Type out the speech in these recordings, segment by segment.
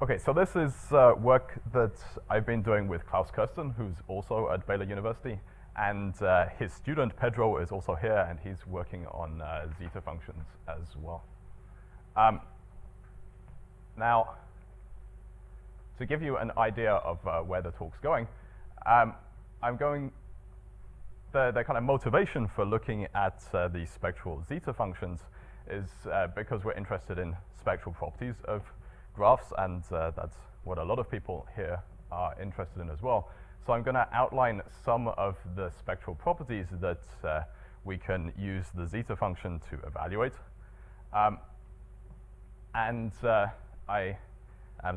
Okay, so this is work that I've been doing with Klaus Kirsten, who's also at Baylor University, and his student Pedro is also here, and he's working on zeta functions as well. Now, to give you an idea of where the talk's going, the kind of motivation for looking at the spectral zeta functions is because we're interested in spectral properties of graphs, and that's what a lot of people here are interested in as well. So I'm going to outline some of the spectral properties that we can use the zeta function to evaluate. I am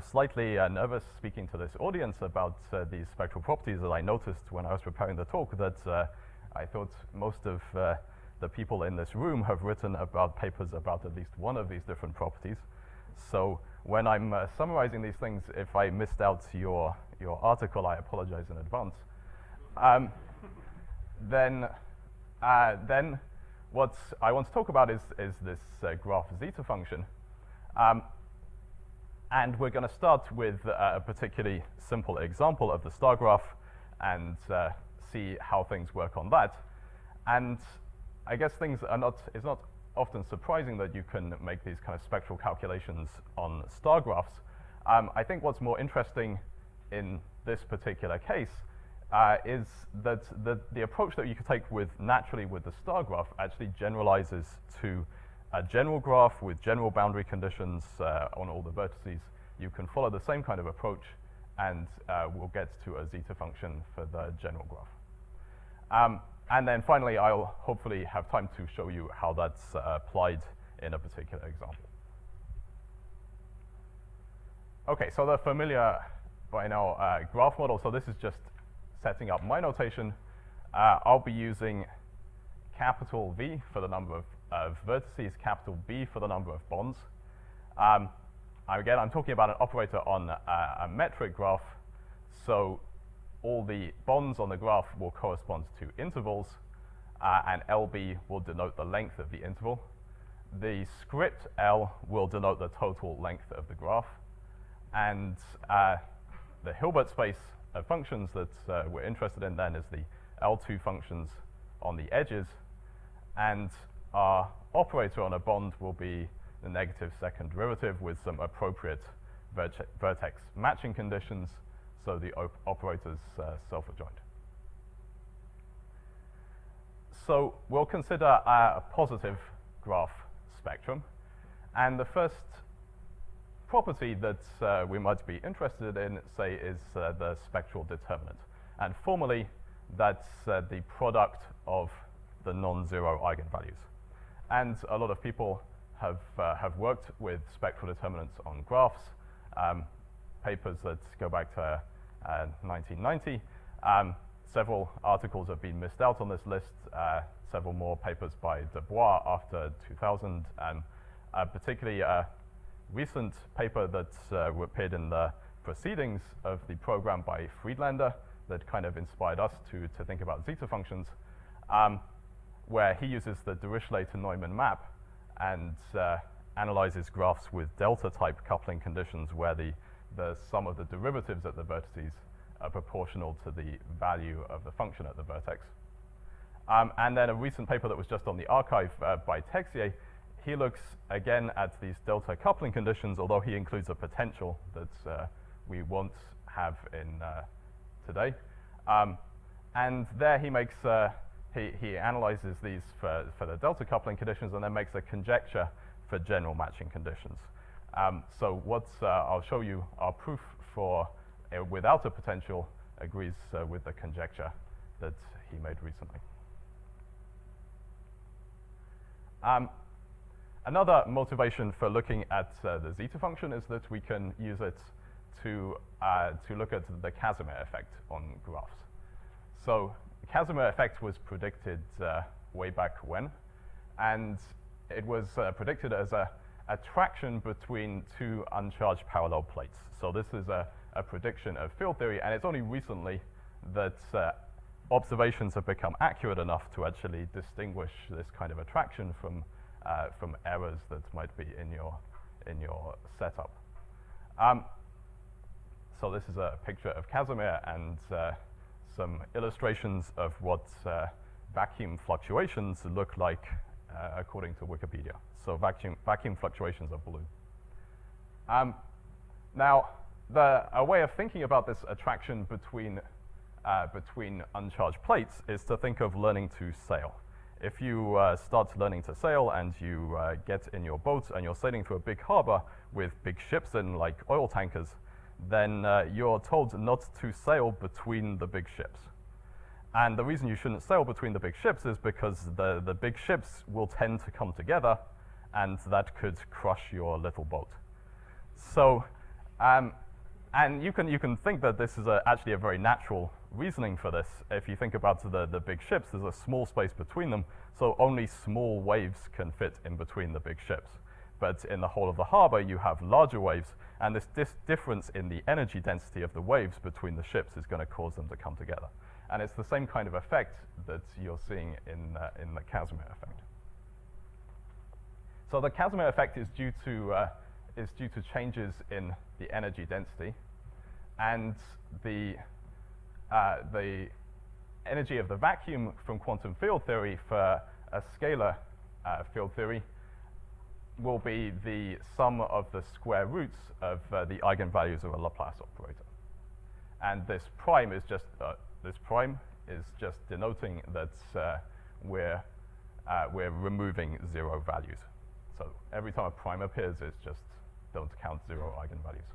slightly nervous speaking to this audience about these spectral properties that I noticed when I was preparing the talk, that I thought most of the people in this room have written about papers about at least one of these different properties. So when I'm summarizing these things, if I missed out your article, I apologize in advance. Then what I want to talk about is this graph zeta function. And we're going to start with a particularly simple example of the star graph and see how things work on that. And I guess it's not often surprising that you can make these kind of spectral calculations on star graphs. I think what's more interesting in this particular case is that the approach that you could take naturally with the star graph actually generalizes to a general graph with general boundary conditions on all the vertices. You can follow the same kind of approach, and we'll get to a zeta function for the general graph. And then finally, I'll hopefully have time to show you how that's applied in a particular example. Okay, so the familiar by now graph model. So this is just setting up my notation. I'll be using capital V for the number of vertices, capital B for the number of bonds. Again, I'm talking about an operator on a metric graph. So all the bonds on the graph will correspond to intervals, and LB will denote the length of the interval. The script L will denote the total length of the graph. And the Hilbert space of functions that we're interested in then is the L2 functions on the edges. And our operator on a bond will be the negative second derivative with some appropriate vertex matching conditions, so the operator's self-adjoint. So we'll consider a positive graph spectrum. And the first property that we might be interested in, say, is the spectral determinant. And formally, that's the product of the non-zero eigenvalues. And a lot of people have worked with spectral determinants on graphs, papers that go back to 1990. Several articles have been missed out on this list, several more papers by Dubois after 2000, particularly a recent paper that appeared in the proceedings of the program by Friedlander that kind of inspired us to think about zeta functions, where he uses the Dirichlet to Neumann map and analyzes graphs with delta-type coupling conditions where the sum of the derivatives at the vertices are proportional to the value of the function at the vertex. And then a recent paper that was just on the archive by Texier, he looks again at these delta coupling conditions, although he includes a potential that we won't have in today. And there he makes he analyzes these for the delta coupling conditions and then makes a conjecture for general matching conditions. So what I'll show you, our proof for without a potential agrees with the conjecture that he made recently. Another motivation for looking at the zeta function is that we can use it to look at the Casimir effect on graphs. So the Casimir effect was predicted way back when, and it was predicted as a attraction between two uncharged parallel plates. So this is a prediction of field theory, and it's only recently that observations have become accurate enough to actually distinguish this kind of attraction from errors that might be in your setup. So this is a picture of Casimir and some illustrations of what vacuum fluctuations look like according to Wikipedia. So vacuum fluctuations are blue. Now, a way of thinking about this attraction between uncharged plates is to think of learning to sail. If you start learning to sail and you get in your boat and you're sailing through a big harbor with big ships in, like oil tankers, then you're told not to sail between the big ships. And the reason you shouldn't sail between the big ships is because the big ships will tend to come together, and that could crush your little boat. So, and you can think that this is actually a very natural reasoning for this. If you think about the big ships, there's a small space between them, so only small waves can fit in between the big ships. But in the whole of the harbor, you have larger waves, and this difference in the energy density of the waves between the ships is going to cause them to come together. And it's the same kind of effect that you're seeing in the Casimir effect. So the Casimir effect is due to changes in the energy density, and the energy of the vacuum from quantum field theory for a scalar field theory will be the sum of the square roots of the eigenvalues of a Laplace operator. And this prime is just denoting that we're removing zero values. So every time a prime appears, it's just don't count zero eigenvalues.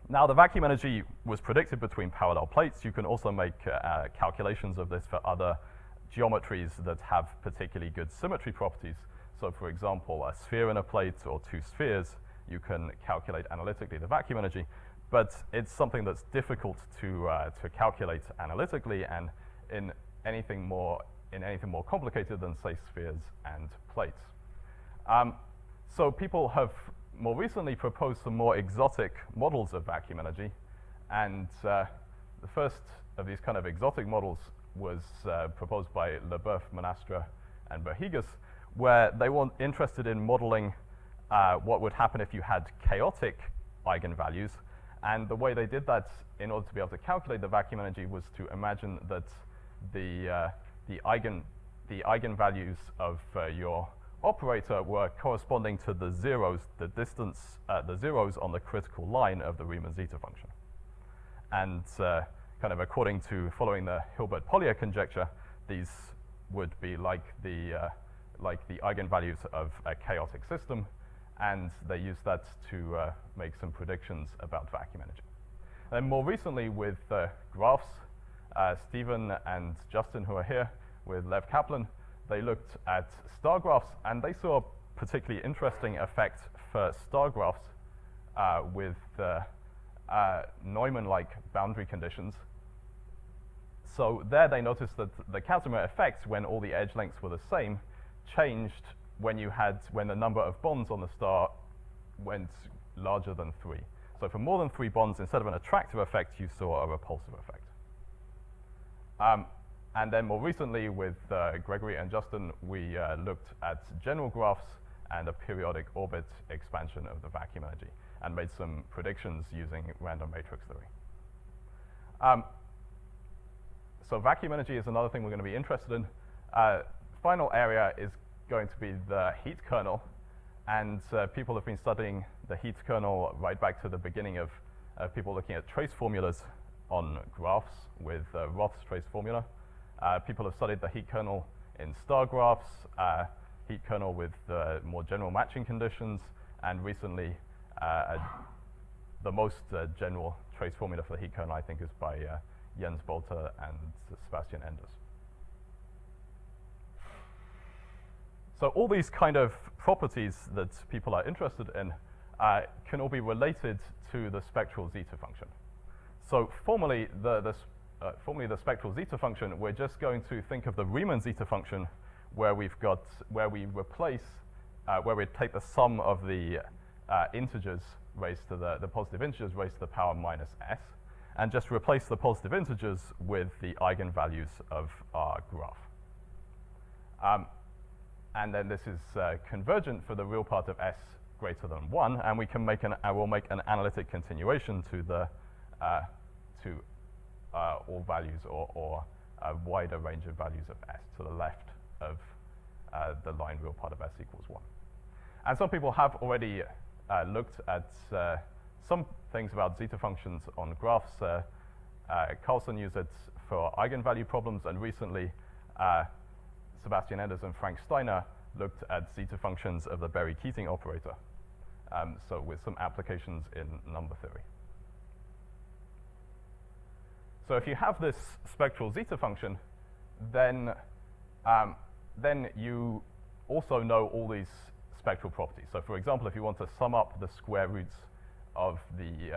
Now the vacuum energy was predicted between parallel plates. You can also make calculations of this for other geometries that have particularly good symmetry properties. So for example, a sphere in a plate or two spheres, you can calculate analytically the vacuum energy, but it's something that's difficult to calculate analytically and in anything more complicated than, say, spheres and plates. So people have more recently proposed some more exotic models of vacuum energy, and the first of these kind of exotic models was proposed by Leboeuf, Monastre, and Berhigas, where they were interested in modeling what would happen if you had chaotic eigenvalues. And the way they did that in order to be able to calculate the vacuum energy was to imagine that the eigenvalues of your operator were corresponding to the zeros, the zeros on the critical line of the Riemann zeta function. And kind of according to following the Hilbert-Pollier conjecture, these would be like the eigenvalues of a chaotic system, and they used that to make some predictions about vacuum energy. And more recently with graphs, Stephen and Justin, who are here with Lev Kaplan, they looked at star graphs, and they saw a particularly interesting effect for star graphs with Neumann-like boundary conditions. So there they noticed that the Casimir effect, when all the edge lengths were the same, changed when the number of bonds on the star went larger than 3. So for more than 3 bonds, instead of an attractive effect, you saw a repulsive effect. And then more recently with Gregory and Justin, we looked at general graphs and a periodic orbit expansion of the vacuum energy and made some predictions using random matrix theory. So vacuum energy is another thing we're going to be interested in. Final area is going to be the heat kernel, and people have been studying the heat kernel right back to the beginning of people looking at trace formulas on graphs with Roth's trace formula. People have studied the heat kernel in star graphs, heat kernel with more general matching conditions, and recently the most general trace formula for the heat kernel, I think, is by Jens Bolter and Sebastian Enders. So all these kind of properties that people are interested in can all be related to the spectral zeta function. So formally, the spectral zeta function, we're just going to think of the Riemann zeta function where we take the sum of the integers raised to the positive integers raised to the power minus s, and just replace the positive integers with the eigenvalues of our graph. And then this is convergent for the real part of s greater than 1, and we can make we'll make an analytic continuation to the all values or a wider range of values of S to the left of the line real part of S equals 1. And some people have already looked at some things about zeta functions on graphs. Carlson used it for eigenvalue problems, and recently Sebastian Enders and Frank Steiner looked at zeta functions of the Berry-Keating operator, so with some applications in number theory. So if you have this spectral zeta function, then you also know all these spectral properties. So for example, if you want to sum up the square roots of the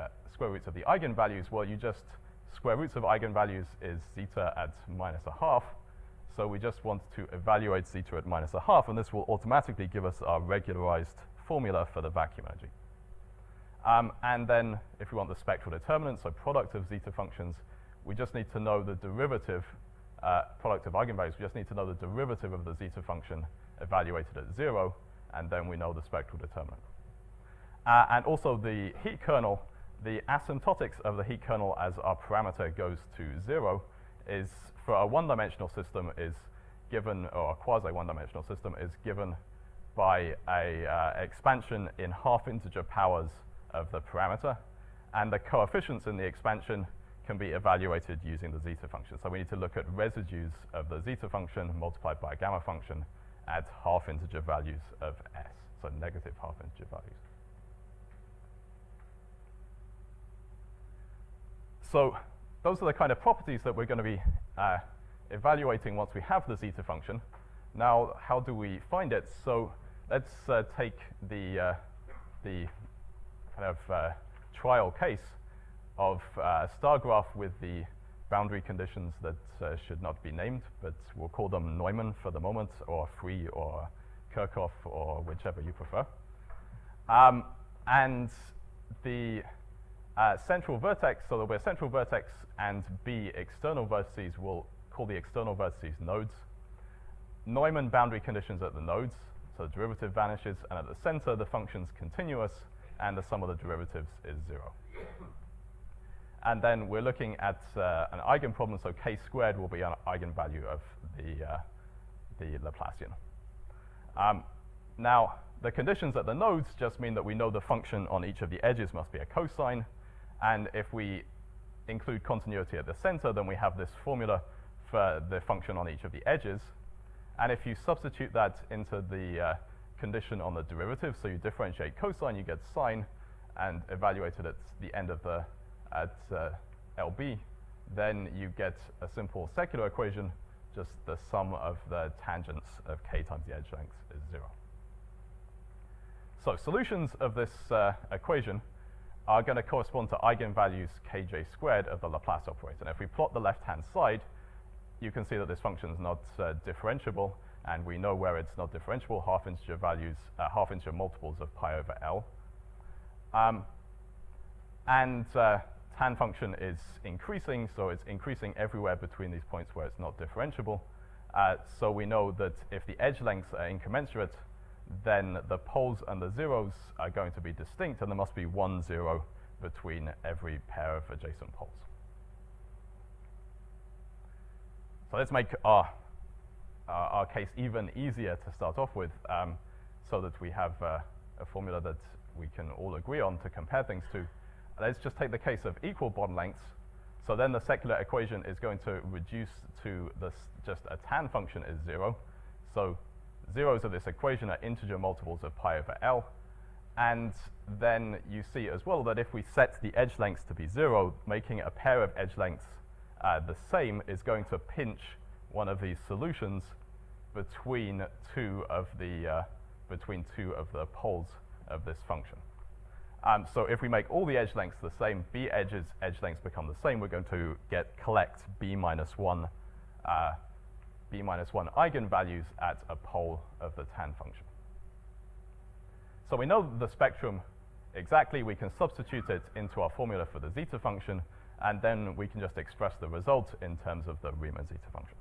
eigenvalues, well, you just square roots of eigenvalues is zeta at -1/2. So we just want to evaluate zeta at -1/2, and this will automatically give us our regularized formula for the vacuum energy. And then if we want the spectral determinant, so product of zeta functions, we just need to know the derivative, product of eigenvalues, we just need to know the derivative of the zeta function evaluated at 0, and then we know the spectral determinant. And also the heat kernel, the asymptotics of the heat kernel as our parameter goes to 0 is, for a one-dimensional system, is given, or a quasi-one-dimensional system, is given by a expansion in half-integer powers of the parameter, and the coefficients in the expansion can be evaluated using the zeta function. So we need to look at residues of the zeta function multiplied by a gamma function at half-integer values of S, so negative half-integer values. So those are the kind of properties that we're going to be evaluating once we have the zeta function. Now, how do we find it? So let's take the kind of trial case of a star graph with the boundary conditions that should not be named, but we'll call them Neumann for the moment, or Free, or Kirchhoff, or whichever you prefer. And the central vertex, so there'll be a central vertex and B external vertices, we'll call the external vertices nodes. Neumann boundary conditions at the nodes, so the derivative vanishes, and at the center the function's continuous, and the sum of the derivatives is 0. And then we're looking at an eigenproblem, so k squared will be an eigenvalue of the Laplacian. Now, the conditions at the nodes just mean that we know the function on each of the edges must be a cosine, and if we include continuity at the center, then we have this formula for the function on each of the edges. And if you substitute that into the condition on the derivative, so you differentiate cosine, you get sine, and evaluate it at the end of the LB, then you get a simple secular equation, just the sum of the tangents of k times the edge length is 0. So solutions of this equation are going to correspond to eigenvalues kj squared of the Laplace operator. And if we plot the left-hand side, you can see that this function is not differentiable, and we know where it's not differentiable, half-integer values, half-integer multiples of pi over L. Tan function is increasing, so it's increasing everywhere between these points where it's not differentiable. So we know that if the edge lengths are incommensurate, then the poles and the zeros are going to be distinct, and there must be 1 0 between every pair of adjacent poles. So let's make our case even easier to start off with, so that we have a formula that we can all agree on to compare things to. Let's just take the case of equal bond lengths. So then the secular equation is going to reduce to this, just a tan function is 0. So zeros of this equation are integer multiples of pi over L. And then you see as well that if we set the edge lengths to be 0, making a pair of edge lengths the same is going to pinch one of these solutions between two of the poles of this function. So if we make all the edge lengths the same, B edge lengths become the same, we're going to collect B minus 1 eigenvalues at a pole of the tan function. So we know the spectrum exactly. We can substitute it into our formula for the zeta function, and then we can just express the result in terms of the Riemann zeta function.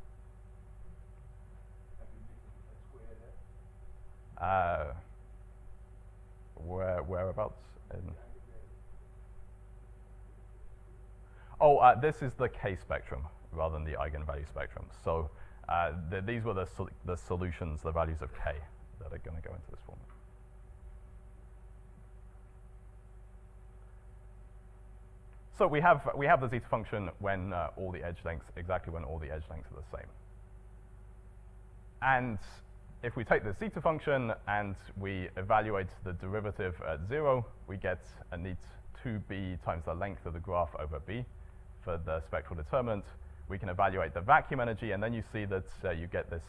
whereabouts in? Oh, this is the K spectrum rather than the eigenvalue spectrum. So these were the solutions, the values of K that are going to go into this formula. So we have the zeta function when all the edge lengths, exactly when all the edge lengths are the same. And if we take the zeta function and we evaluate the derivative at 0, we get a neat 2b times the length of the graph over b for the spectral determinant. We can evaluate the vacuum energy, and then you see that you get this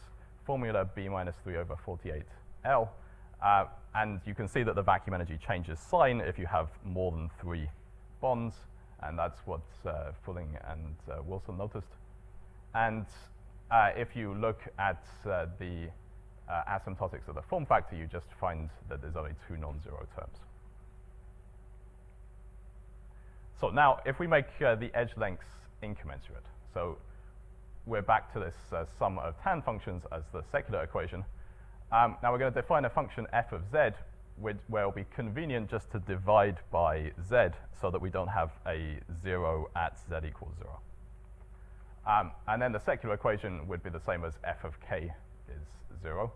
formula b minus 3 over 48L. And you can see that the vacuum energy changes sign if you have more than 3 bonds, and that's what Fulling and Wilson noticed. And if you look at the asymptotics of the form factor, you just find that there's only 2 non-zero terms. So now, if we make the edge lengths incommensurate, so we're back to this sum of tan functions as the secular equation. Now we're going to define a function f of z, where it'll be convenient just to divide by z so that we don't have a 0 at z equals 0. And then the secular equation would be the same as f of k is 0.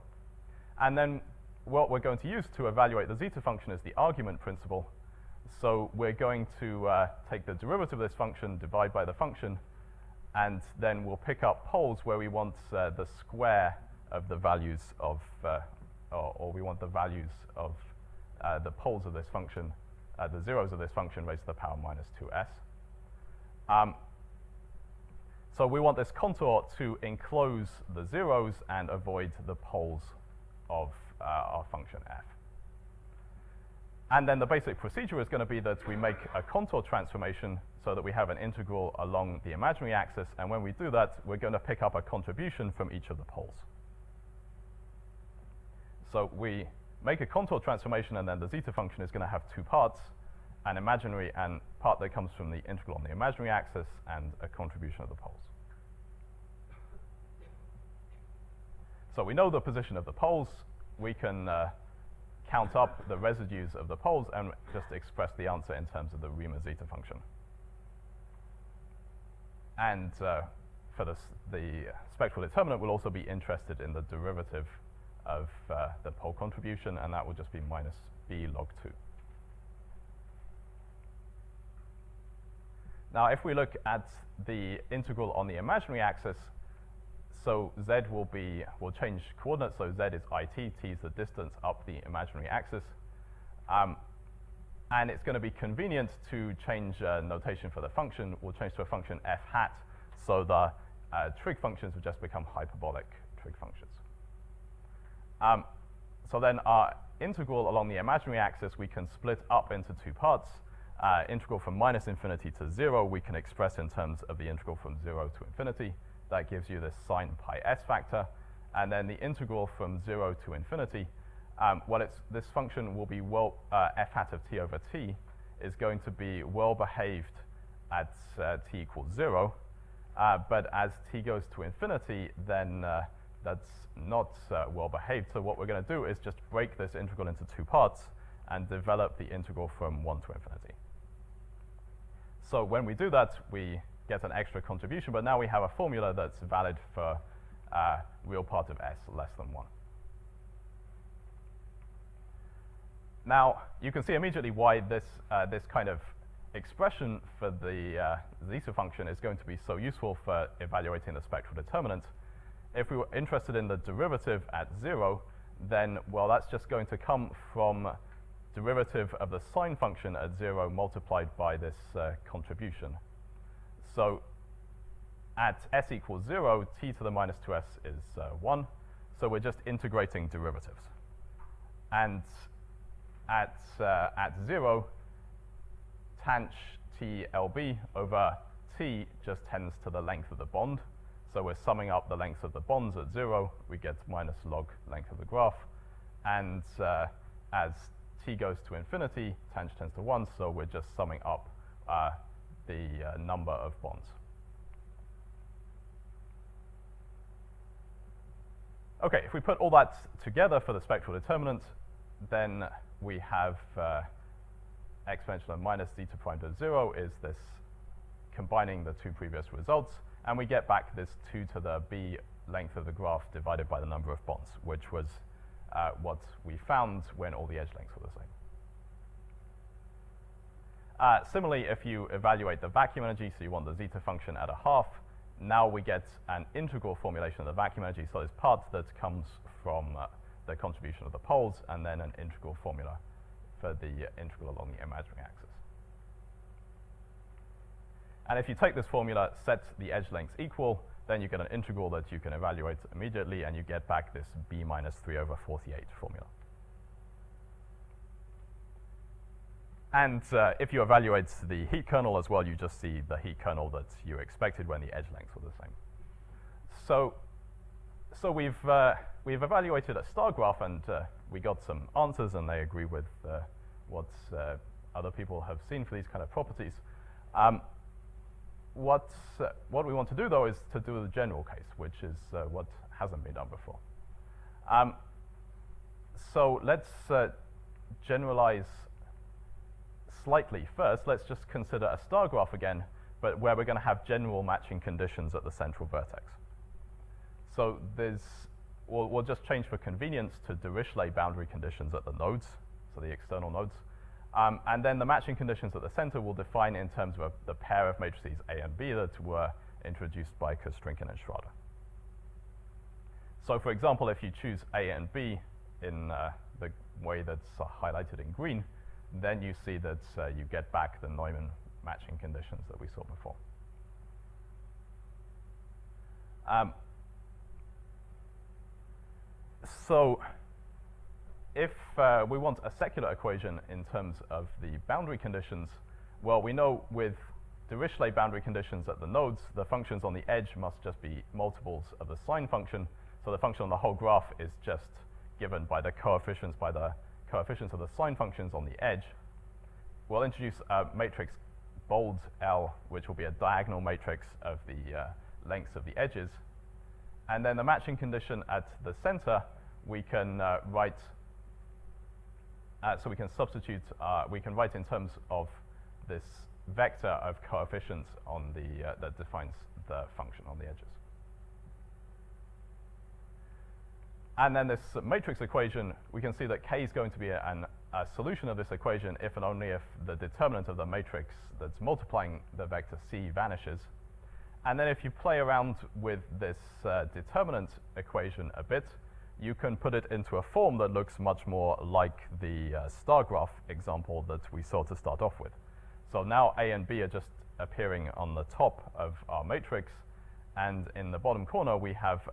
And then what we're going to use to evaluate the zeta function is the argument principle. So we're going to take the derivative of this function, divide by the function, and then we'll pick up poles where we want the square of the values of, or we want the values of the poles of this function, the zeros of this function raised to the power minus 2s. So we want this contour to enclose the zeros and avoid the poles of our function f. And then the basic procedure is going to be that we make a contour transformation so that we have an integral along the imaginary axis, and when we do that, we're going to pick up a contribution from each of the poles. So we make a contour transformation, and then the zeta function is going to have 2 parts, an imaginary and part that comes from the integral on the imaginary axis, and a contribution of the poles. So we know the position of the poles. We can count up the residues of the poles and just express the answer in terms of the Riemann zeta function. And for the spectral determinant, we'll also be interested in the derivative of the pole contribution, and that will just be minus b log 2. Now, if we look at the integral on the imaginary axis, so z will change coordinates, so z is it, t is the distance up the imaginary axis. And it's going to be convenient to change notation for the function. We'll change to a function f hat, so the trig functions will just become hyperbolic trig functions. So then our integral along the imaginary axis we can split up into 2 parts. Integral from minus infinity to 0 we can express in terms of the integral from 0 to infinity. That gives you this sine pi s factor. And then the integral from 0 to infinity, this function will be f hat of t over t is going to be well behaved at t equals 0. But as t goes to infinity, then that's not well behaved. So what we're going to do is just break this integral into 2 parts and develop the integral from 1 to infinity. So when we do that, we get an extra contribution, but now we have a formula that's valid for real part of s less than 1. Now, you can see immediately why this kind of expression for the zeta function is going to be so useful for evaluating the spectral determinant. If we were interested in the derivative at 0, then, well, that's just going to come from derivative of the sine function at 0 multiplied by this contribution. So at s equals 0, t to the minus 2s is 1. So we're just integrating derivatives. And at 0, tanh t lb over t just tends to the length of the bond. So we're summing up the lengths of the bonds at 0. We get minus log length of the graph. And as t goes to infinity, tanh tends to 1. So we're just summing up the number of bonds. OK, if we put all that together for the spectral determinant, then we have exponential of minus zeta prime to 0 is this combining the two previous results, and we get back this 2 to the b length of the graph divided by the number of bonds, which was what we found when all the edge lengths were the same. Similarly, if you evaluate the vacuum energy, so you want the zeta function at a half, now we get an integral formulation of the vacuum energy, so there's part that comes from the contribution of the poles, and then an integral formula for the integral along the imaginary axis. And if you take this formula, set the edge lengths equal, then you get an integral that you can evaluate immediately, and you get back this b minus 3/48 formula. And if you evaluate the heat kernel as well, you just see the heat kernel that you expected when the edge lengths were the same. So we've evaluated a star graph, and we got some answers, and they agree with what other people have seen for these kind of properties. What we want to do, though, is to do the general case, which is what hasn't been done before. So let's generalize slightly first. Let's just consider a star graph again, but where we're going to have general matching conditions at the central vertex. So we'll just change for convenience to Dirichlet boundary conditions at the nodes, so the external nodes. And then the matching conditions at the center will define in terms of the pair of matrices A and B that were introduced by Kostrinkin and Schrader. So for example, if you choose A and B in the way that's highlighted in green, then you see that you get back the Neumann matching conditions that we saw before. So if we want a secular equation in terms of the boundary conditions, well, we know with Dirichlet boundary conditions at the nodes, the functions on the edge must just be multiples of the sine function. So the function on the whole graph is just given by the coefficients of the sine functions on the edge. We'll introduce a matrix bold L, which will be a diagonal matrix of the lengths of the edges. And then the matching condition at the center, we can write, so we can substitute, we can write in terms of this vector of coefficients on the, that defines the function on the edges. And then this matrix equation, we can see that K is going to be a solution of this equation if and only if the determinant of the matrix that's multiplying the vector C vanishes. And then if you play around with this determinant equation a bit, you can put it into a form that looks much more like the star graph example that we saw to start off with. So now A and B are just appearing on the top of our matrix, and in the bottom corner we have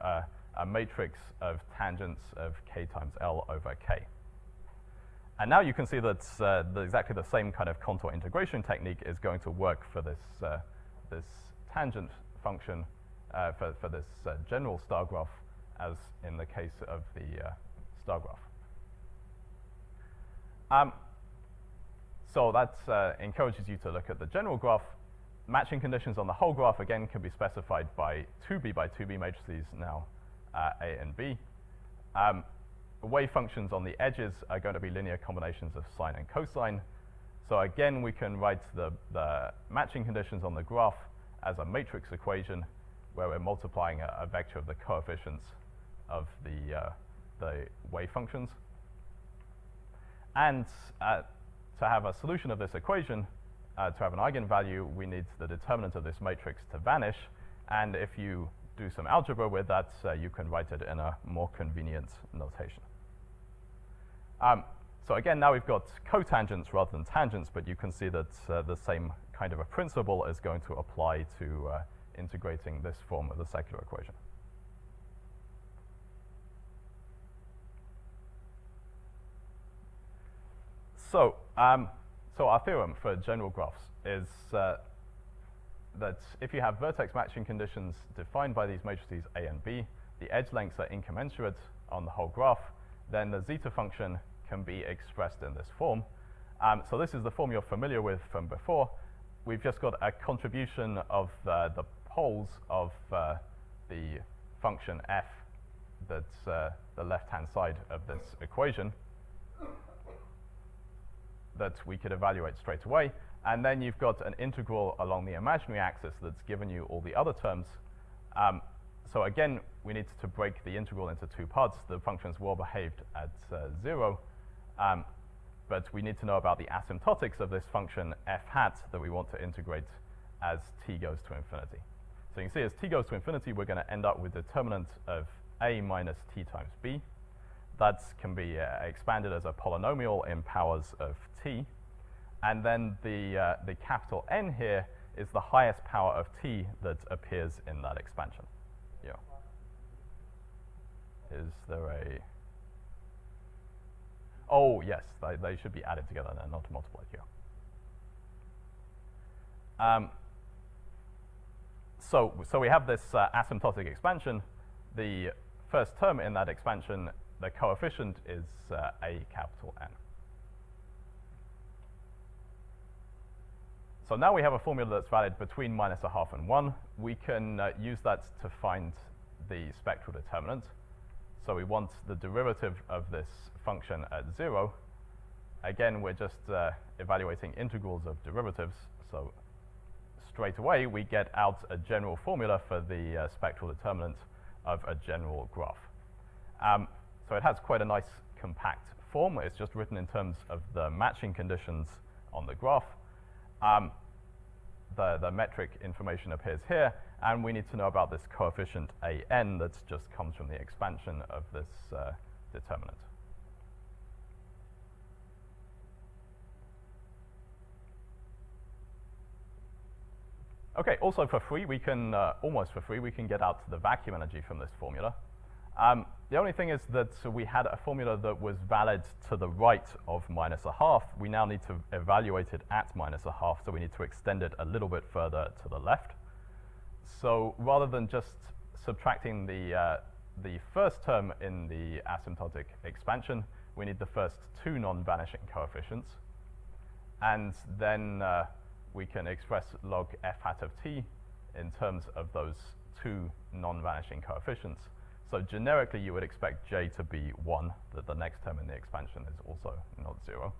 a matrix of tangents of K times L over K. And now you can see that exactly the same kind of contour integration technique is going to work for this, this tangent function for this general star graph, as in the case of the star graph. So that encourages you to look at the general graph. Matching conditions on the whole graph, again, can be specified by 2B by 2B matrices, now A and B. Wave functions on the edges are going to be linear combinations of sine and cosine. So again, we can write the matching conditions on the graph as a matrix equation where we're multiplying a vector of the coefficients of the wave functions. And to have a solution of this equation, to have an eigenvalue, we need the determinant of this matrix to vanish. And if you do some algebra with that, you can write it in a more convenient notation. So again, now we've got cotangents rather than tangents, but you can see that the same kind of a principle is going to apply to integrating this form of the secular equation. So, so our theorem for general graphs is that if you have vertex matching conditions defined by these matrices A and B, the edge lengths are incommensurate on the whole graph, then the zeta function can be expressed in this form. So this is the form you're familiar with from before. We've just got a contribution of the poles of the function f that's the left-hand side of this equation. that we could evaluate straight away. And then you've got an integral along the imaginary axis that's given you all the other terms. So again, we need to break the integral into two parts. The function's well behaved at 0, but we need to know about the asymptotics of this function f hat that we want to integrate as t goes to infinity. So you can see as t goes to infinity, we're going to end up with determinant of a minus t times b. That can be expanded as a polynomial in powers of t. And then the capital N here is the highest power of t that appears in that expansion. Yeah. Is there a... Oh, yes, they should be added together and not multiplied here. So we have this asymptotic expansion. The first term in that expansion, the coefficient is a capital N. So now we have a formula that's valid between minus a half and 1. We can use that to find the spectral determinant. So we want the derivative of this function at 0. Again, we're just evaluating integrals of derivatives. So straight away, we get out a general formula for the spectral determinant of a general graph. So it has quite a nice compact form. It's just written in terms of the matching conditions on the graph. The metric information appears here, and we need to know about this coefficient an that just comes from the expansion of this determinant. Okay, also for free, we can, almost for free, we can get out the vacuum energy from this formula. The only thing is that we had a formula that was valid to the right of minus a half. We now need to evaluate it at minus a half, so we need to extend it a little bit further to the left. So rather than just subtracting the first term in the asymptotic expansion, we need the first two non-vanishing coefficients. And then we can express log f hat of t in terms of those two non-vanishing coefficients. So generically, you would expect j to be 1, that the next term in the expansion is also not 0.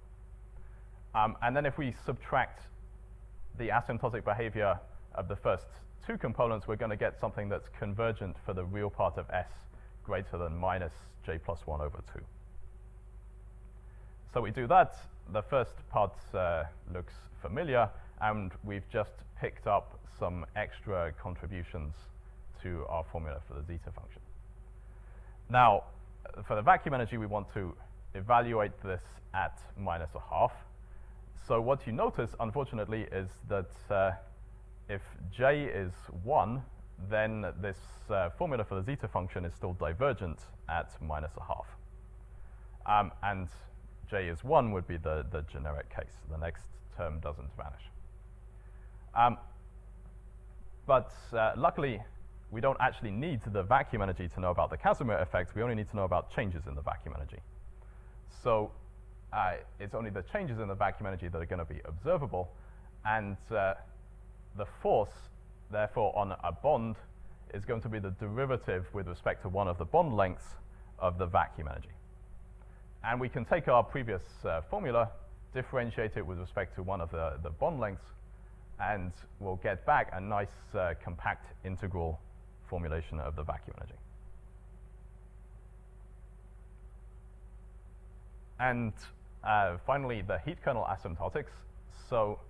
And then if we subtract the asymptotic behavior of the first two components, we're going to get something that's convergent for the real part of s greater than minus j plus 1 over 2. So we do that. The first part looks familiar, and we've just picked up some extra contributions to our formula for the zeta function. Now, for the vacuum energy, we want to evaluate this at minus a half. So what you notice, unfortunately, is that if j is 1, then this formula for the zeta function is still divergent at minus a half. And j is 1 would be the generic case. The next term doesn't vanish. But luckily, we don't actually need the vacuum energy to know about the Casimir effect. We only need to know about changes in the vacuum energy. So it's only the changes in the vacuum energy that are going to be observable. And the force, therefore, on a bond is going to be the derivative with respect to one of the bond lengths of the vacuum energy. And we can take our previous formula, differentiate it with respect to one of the bond lengths, and we'll get back a nice compact integral formulation of the vacuum energy. And finally, the heat kernel asymptotics. So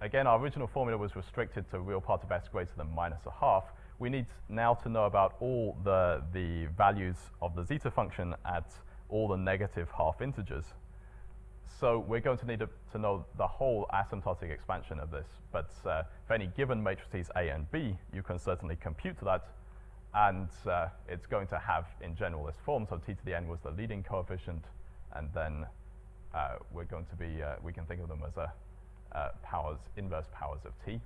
again, our original formula was restricted to real part of s greater than minus a half. We need now to know about all the values of the zeta function at all the negative half integers. So we're going to need to know the whole asymptotic expansion of this. But for any given matrices A and B, you can certainly compute that. And it's going to have, in general, this form. So t to the n was the leading coefficient. And then we're going to be, we can think of them as inverse powers of t.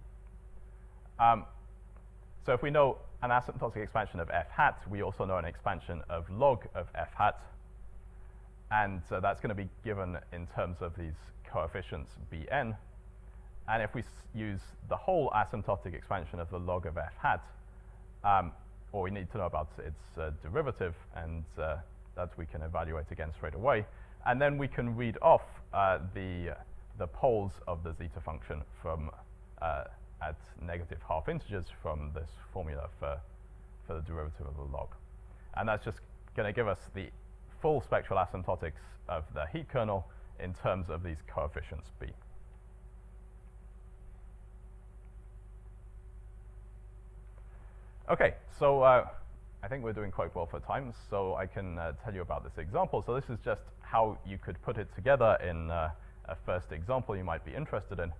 So if we know an asymptotic expansion of f hat, we also know an expansion of log of f hat. And that's going to be given in terms of these coefficients bn. And if we use the whole asymptotic expansion of the log of f hat, or we need to know about its derivative, and that we can evaluate again straight away. And then we can read off the poles of the zeta function from at negative half integers from this formula for the derivative of the log. And that's just going to give us the full spectral asymptotics of the heat kernel in terms of these coefficients B. Okay, so I think we're doing quite well for time, so I can tell you about this example. So this is just how you could put it together in a first example you might be interested in.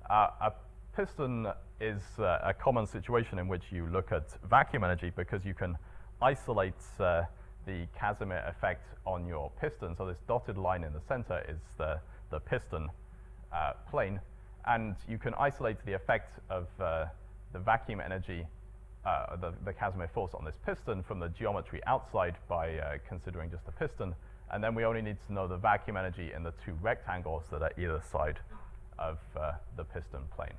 A piston is a common situation in which you look at vacuum energy because you can isolate the Casimir effect on your piston. So this dotted line in the center is the piston plane, and you can isolate the effect of the vacuum energy, the Casimir force on this piston from the geometry outside by considering just the piston, and then we only need to know the vacuum energy in the two rectangles that are either side of the piston plane.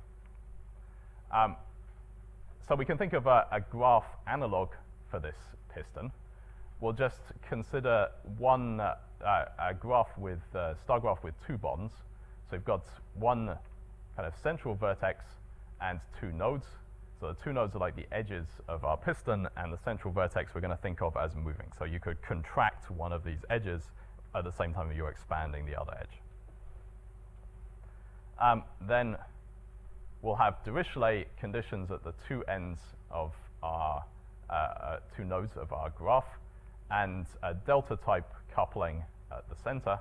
So we can think of a graph analog for this piston. We'll just consider one a graph with star graph with two bonds. So we've got one kind of central vertex and two nodes. So the two nodes are like the edges of our piston, and the central vertex we're going to think of as moving. So you could contract one of these edges at the same time you're expanding the other edge. Then we'll have Dirichlet conditions at the two ends of our two nodes of our graph, and a delta type coupling at the center.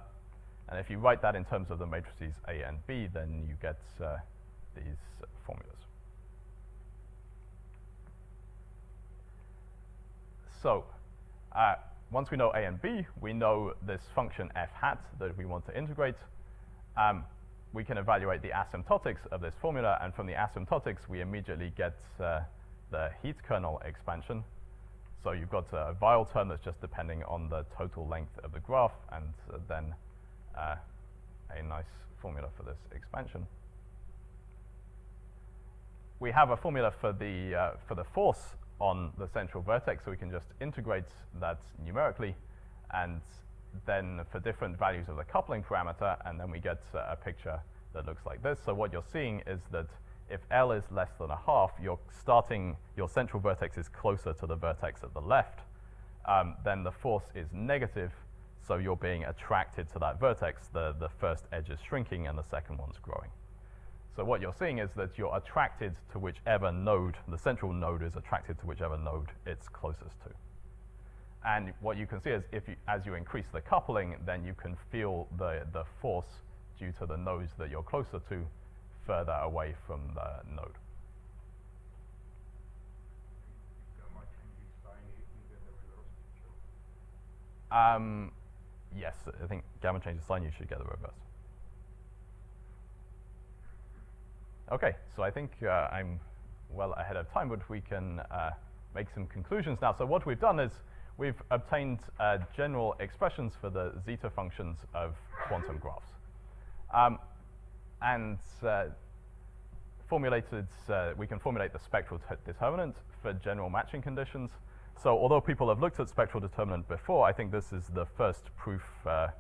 And if you write that in terms of the matrices A and B, then you get these formulas. So once we know A and B, we know this function f hat that we want to integrate. We can evaluate the asymptotics of this formula, and from the asymptotics, we immediately get the heat kernel expansion. So you've got a Weyl term that's just depending on the total length of the graph, and then a nice formula for this expansion. We have a formula for the force on the central vertex, so we can just integrate that numerically, and then for different values of the coupling parameter, and then we get a picture that looks like this. So what you're seeing is that if L is less than a half, your central vertex is closer to the vertex at the left, then the force is negative, so you're being attracted to that vertex. The first edge is shrinking and the second one's growing. So what you're seeing is that you're attracted to whichever node, the central node is attracted to whichever node it's closest to. And what you can see is as you increase the coupling, then you can feel the force due to the nodes that you're closer to further away from the node. Yes, I think gamma changes sign, you should get the reverse. Okay, so I think I'm well ahead of time, but we can make some conclusions now. So what we've done is we've obtained general expressions for the zeta functions of quantum graphs. And we can formulate the spectral determinant for general matching conditions. So although people have looked at spectral determinant before, I think this is the first proof for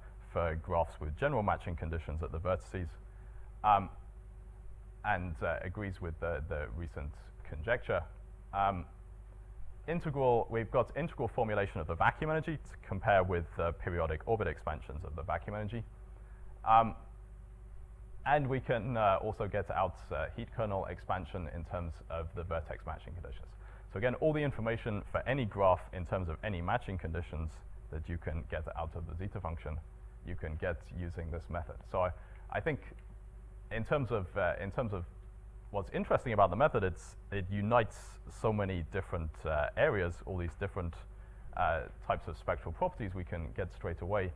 graphs with general matching conditions at the vertices, and agrees with the recent conjecture. We've got integral formulation of the vacuum energy to compare with periodic orbit expansions of the vacuum energy. And we can also get out heat kernel expansion in terms of the vertex matching conditions. So again, all the information for any graph in terms of any matching conditions that you can get out of the zeta function, you can get using this method. So I think in terms of what's interesting about the method, it unites so many different areas, all these different types of spectral properties we can get straight away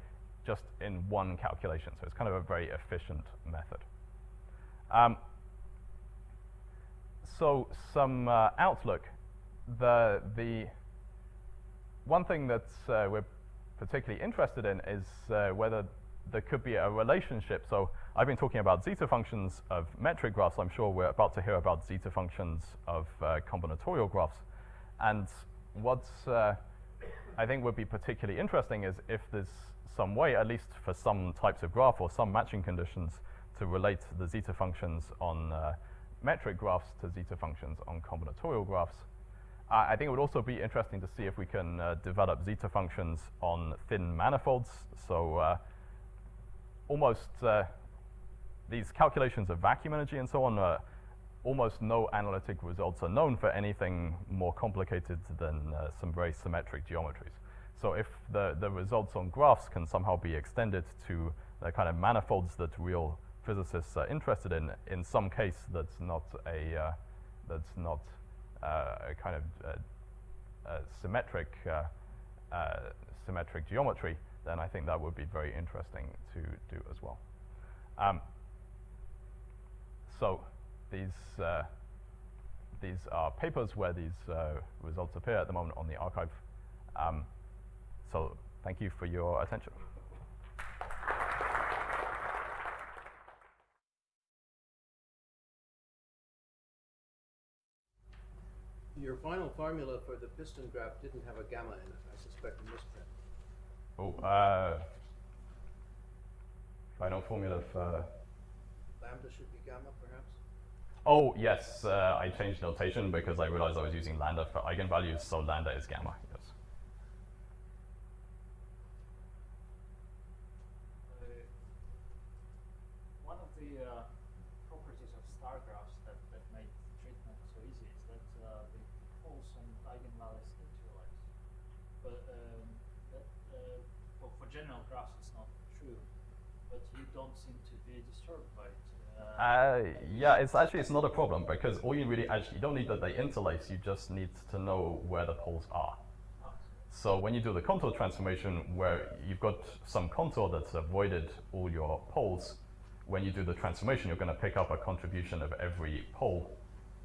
just in one calculation. So it's kind of a very efficient method. So some outlook. The one thing that we're particularly interested in is whether there could be a relationship. So I've been talking about zeta functions of metric graphs. I'm sure we're about to hear about zeta functions of combinatorial graphs. And what's I think would be particularly interesting is if there's some way, at least for some types of graph or some matching conditions, to relate the zeta functions on metric graphs to zeta functions on combinatorial graphs. I think it would also be interesting to see if we can develop zeta functions on thin manifolds. So almost these calculations of vacuum energy and so on, almost no analytic results are known for anything more complicated than some very symmetric geometries. So if the results on graphs can somehow be extended to the kind of manifolds that real physicists are interested in some case that's not a kind of symmetric geometry, then I think that would be very interesting to do as well. So these are papers where these results appear at the moment on the archive. So thank you for your attention. Your final formula for the piston graph didn't have a gamma in it. I suspect a misprint. Oh, final formula for... Lambda should be gamma, perhaps? Oh, yes, I changed notation because I realized I was using lambda for eigenvalues, so lambda is gamma, yes. One of the properties of star graphs that make treatment so easy is that the poles and eigenvalues interlace. But for general graphs it's not true, but you don't seem to be disturbed by it. Yeah, it's not a problem because all you don't need that they interlace, you just need to know where the poles are. So when you do the contour transformation where you've got some contour that's avoided all your poles, when you do the transformation you're going to pick up a contribution of every pole.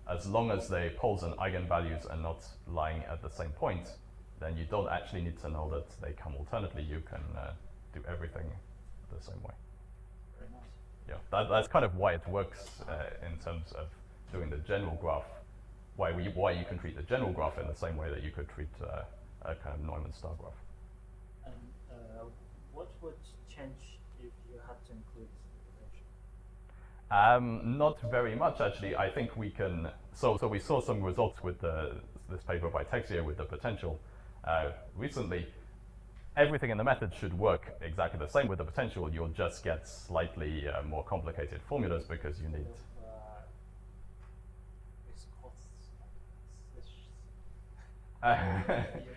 As long as the poles and eigenvalues are not lying at the same point, then you don't actually need to know that they come alternately. You can do everything the same way. Very nice. Yeah, that's kind of why it works in terms of doing the general graph. Why you can treat the general graph in the same way that you could treat a kind of Neumann star graph. And what would change if you had to include the potential? Not very much, actually. I think we can. So we saw some results with this paper by Texier with the potential recently. Everything in the method should work exactly the same with the potential. You'll just get slightly more complicated formulas because you need.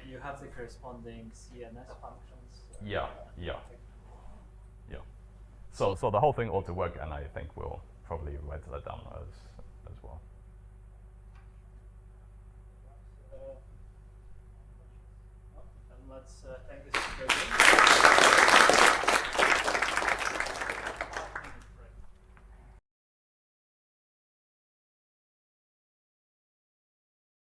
You have the corresponding CNS functions. Yeah. So the whole thing ought to work, and I think we'll probably write that down as well. And let's